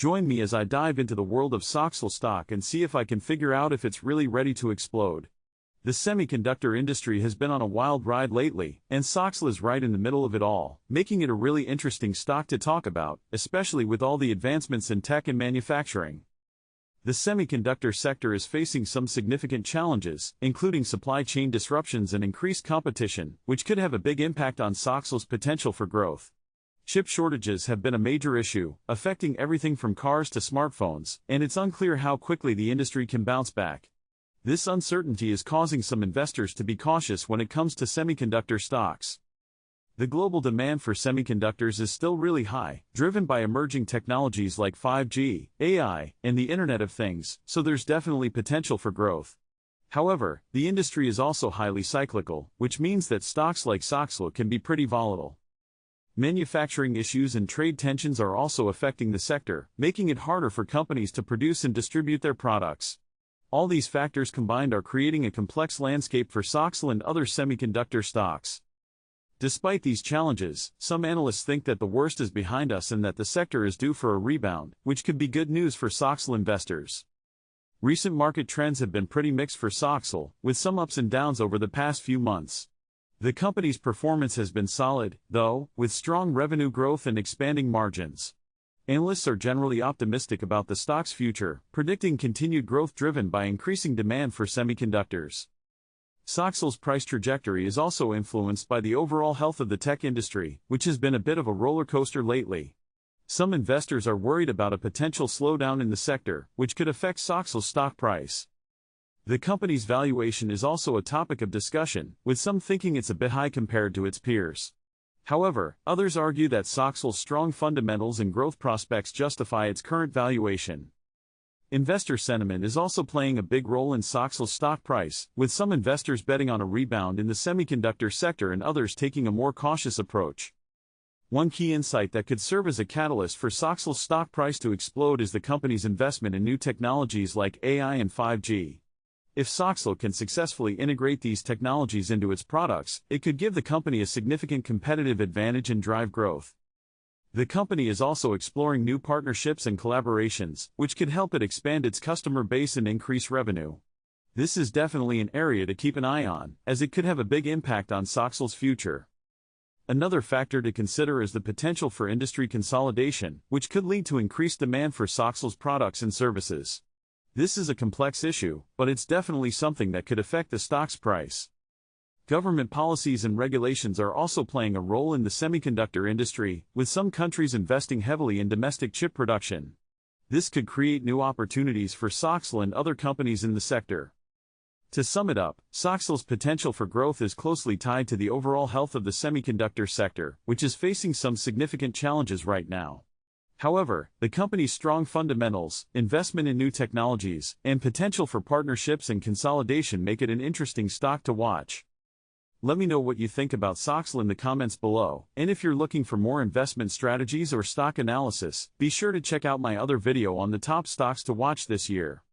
Join me as I dive into the world of Soxl stock and see if I can figure out if it's really ready to explode. The semiconductor industry has been on a wild ride lately, and Soxl is right in the middle of it all, making it a really interesting stock to talk about, especially with all the advancements in tech and manufacturing. The semiconductor sector is facing some significant challenges, including supply chain disruptions and increased competition, which could have a big impact on Soxl's potential for growth. Chip shortages have been a major issue, affecting everything from cars to smartphones, and it's unclear how quickly the industry can bounce back. This uncertainty is causing some investors to be cautious when it comes to semiconductor stocks. The global demand for semiconductors is still really high, driven by emerging technologies like 5G, AI, and the Internet of Things, so there's definitely potential for growth. However, the industry is also highly cyclical, which means that stocks like Soxl can be pretty volatile. Manufacturing issues and trade tensions are also affecting the sector, making it harder for companies to produce and distribute their products. All these factors combined are creating a complex landscape for Soxl and other semiconductor stocks. Despite these challenges, some analysts think that the worst is behind us and that the sector is due for a rebound, which could be good news for Soxl investors. Recent market trends have been pretty mixed for Soxl, with some ups and downs over the past few months. The company's performance has been solid, though, with strong revenue growth and expanding margins. Analysts are generally optimistic about the stock's future, predicting continued growth driven by increasing demand for semiconductors. Soxl's price trajectory is also influenced by the overall health of the tech industry, which has been a bit of a roller coaster lately. Some investors are worried about a potential slowdown in the sector, which could affect Soxl's stock price. The company's valuation is also a topic of discussion, with some thinking it's a bit high compared to its peers. However, others argue that Soxl's strong fundamentals and growth prospects justify its current valuation. Investor sentiment is also playing a big role in Soxl's stock price, with some investors betting on a rebound in the semiconductor sector and others taking a more cautious approach. One key insight that could serve as a catalyst for Soxl's stock price to explode is the company's investment in new technologies like AI and 5G. If Soxl can successfully integrate these technologies into its products, it could give the company a significant competitive advantage and drive growth. The company is also exploring new partnerships and collaborations, which could help it expand its customer base and increase revenue. This is definitely an area to keep an eye on, as it could have a big impact on Soxl's future. Another factor to consider is the potential for industry consolidation, which could lead to increased demand for Soxl's products and services. This is a complex issue, but it's definitely something that could affect the stock's price. Government policies and regulations are also playing a role in the semiconductor industry, with some countries investing heavily in domestic chip production. This could create new opportunities for Soxl and other companies in the sector. To sum it up, Soxl's potential for growth is closely tied to the overall health of the semiconductor sector, which is facing some significant challenges right now. However, the company's strong fundamentals, investment in new technologies, and potential for partnerships and consolidation make it an interesting stock to watch. Let me know what you think about Soxl in the comments below, and if you're looking for more investment strategies or stock analysis, be sure to check out my other video on the top stocks to watch this year.